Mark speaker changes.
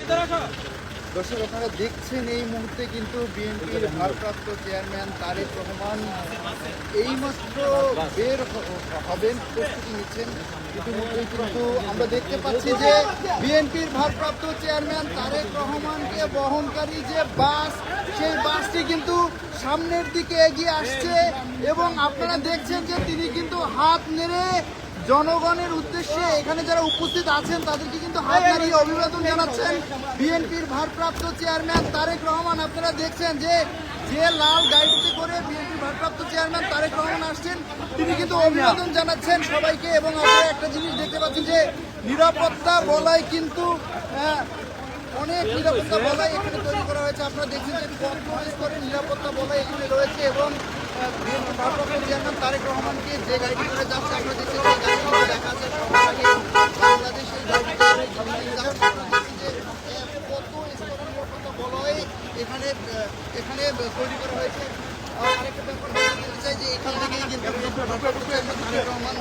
Speaker 1: দর্শক আপনারা দেখছেন এই মুহূর্তে কিন্তু বিএনপির ভারপ্রাপ্ত চেয়ারম্যান তারেক রহমান এইমাত্র বের হবেন, প্রস্তুতি নিচ্ছেন। ইতিমধ্যেই কিন্তু আমরা দেখতে পাচ্ছি যে বিএনপির ভারপ্রাপ্ত চেয়ারম্যান তারেক রহমানকে বহনকারী যে বাস, সেই বাসটি কিন্তু সামনের দিকে এগিয়ে আসছে এবং আপনারা দেখছেন যে তিনি কিন্তু হাত নেড়ে জনগণের উদ্দেশ্যে এখানে যারা উপস্থিত আছেন তাদেরকে কিন্তু হাত নাড়িয়ে অভিবাদন জানাচ্ছেন বিএনপির ভারপ্রাপ্ত চেয়ারম্যান তারেক রহমান। আপনারা দেখছেন যে লাল গাড়িতে করে বিএনপির ভারপ্রাপ্ত চেয়ারম্যান তারেক রহমান আসছেন, তিনি কিন্তু অভিবাদন জানাচ্ছেন সবাইকে। এবং আপনারা একটা জিনিস দেখতে পাচ্ছেন যে নিরাপত্তা বলয় কিন্তু অনেক নিরাপত্তা বলয় এখানে তৈরি করা হয়েছে। আপনারা দেখছেন যে কন্ট্রোল স্তরের নিরাপত্তা বলয় এখানে রয়েছে এবং ভারপ্রাপ্ত চেয়ারম্যান তারেক রহমানকে যে গাড়িটি করে যাচ্ছে আপনারা দেখছেন যে গাড়িটি দেখা যাচ্ছে বাংলাদেশ এই গাড়িটি কত স্তরের নিরাপত্তা বলয় এখানে তৈরি করা হয়েছে। আরেকটা ব্যাপার বলতে চাই যে এখান থেকেই কিন্তু ভারপ্রাপ্ত চেয়ারম্যান তারেক রহমান